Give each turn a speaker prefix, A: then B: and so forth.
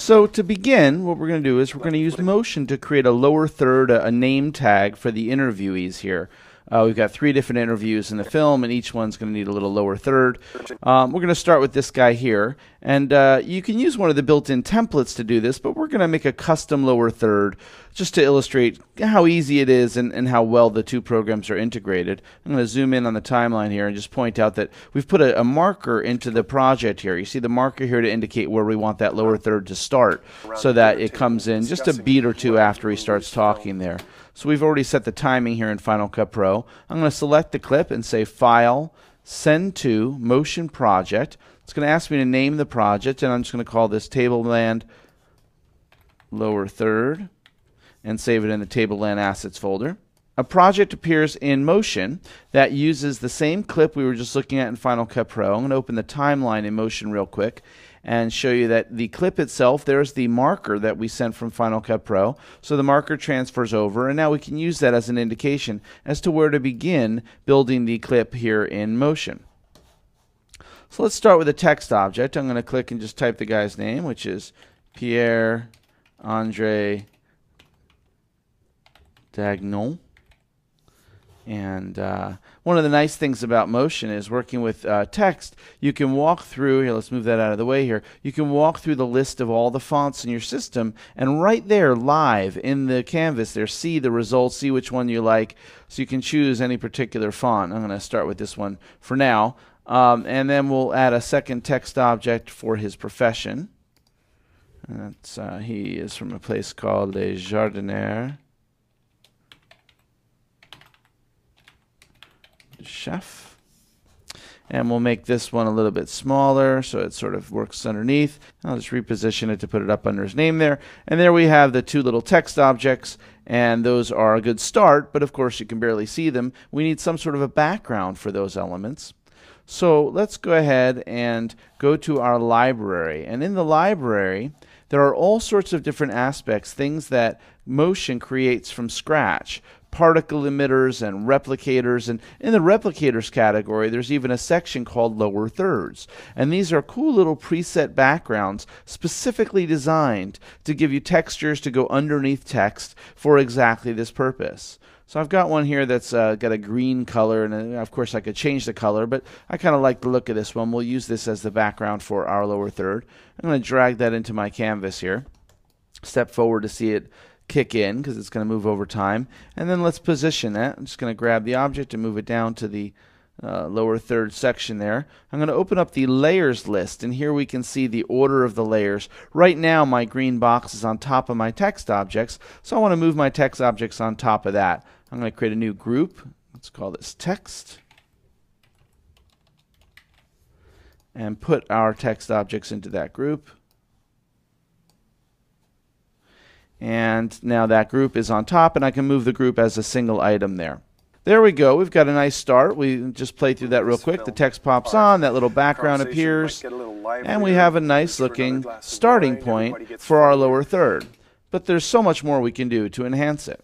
A: So to begin, what we're going to do is we're going to use motion to create a lower third, a name tag for the interviewees here. We've got 3 different interviews in the film, and each one's going to need a little lower third. We're going to start with this guy here, and you can use one of the built-in templates to do this, but we're going to make a custom lower third just to illustrate how easy it is and how well the 2 programs are integrated. I'm going to zoom in on the timeline here and just point out that we've put a marker into the project here. You see the marker here to indicate where we want that lower third to start so that it comes in just a beat or 2 after he starts talking there. So we've already set the timing here in Final Cut Pro. I'm going to select the clip and say File, Send to, Motion Project. It's going to ask me to name the project, and I'm just going to call this Tableland Lower Third and save it in the Tableland Assets folder. A project appears in Motion that uses the same clip we were just looking at in Final Cut Pro. I'm going to open the timeline in Motion real quick and show you that the clip itself, there's the marker that we sent from Final Cut Pro. So the marker transfers over, and now we can use that as an indication as to where to begin building the clip here in Motion. So let's start with a text object. I'm going to click and just type the guy's name, which is Pierre Andre Dagnon. And one of the nice things about Motion is working with text. You can walk through, here, let's move that out of the way here. You can walk through the list of all the fonts in your system, and right there, live in the canvas there, see the results, see which one you like. So you can choose any particular font. I'm going to start with this one for now. And then we'll add a second text object for his profession. That's, he is from a place called Les Jardinières. Chef. And we'll make this one a little bit smaller so it sort of works underneath. I'll just reposition it to put it up under his name there. And there we have the 2 little text objects, and those are a good start, but of course you can barely see them. We need some sort of a background for those elements. So let's go ahead and go to our library. And in the library, there are all sorts of different aspects, things that Motion creates from scratch. Particle emitters and replicators, and in the replicators category there's even a section called lower thirds, and these are cool little preset backgrounds specifically designed to give you textures to go underneath text for exactly this purpose. So I've got one here that's got a green color, and of course I could change the color, but I kind of like the look of this one. We'll use this as the background for our lower third. I'm going to drag that into my canvas here, step forward to see it kick in because it's going to move over time, and then let's position that. I'm just going to grab the object and move it down to the lower third section there. I'm going to open up the layers list, and here we can see the order of the layers. Right now my green box is on top of my text objects, so I want to move my text objects on top of that. I'm going to create a new group. Let's call this text, and put our text objects into that group. And now that group is on top, and I can move the group as a single item there. There we go. We've got a nice start. We just play through that real quick. The text pops on, that little background appears, and we have a nice looking starting point for our lower third. But there's so much more we can do to enhance it.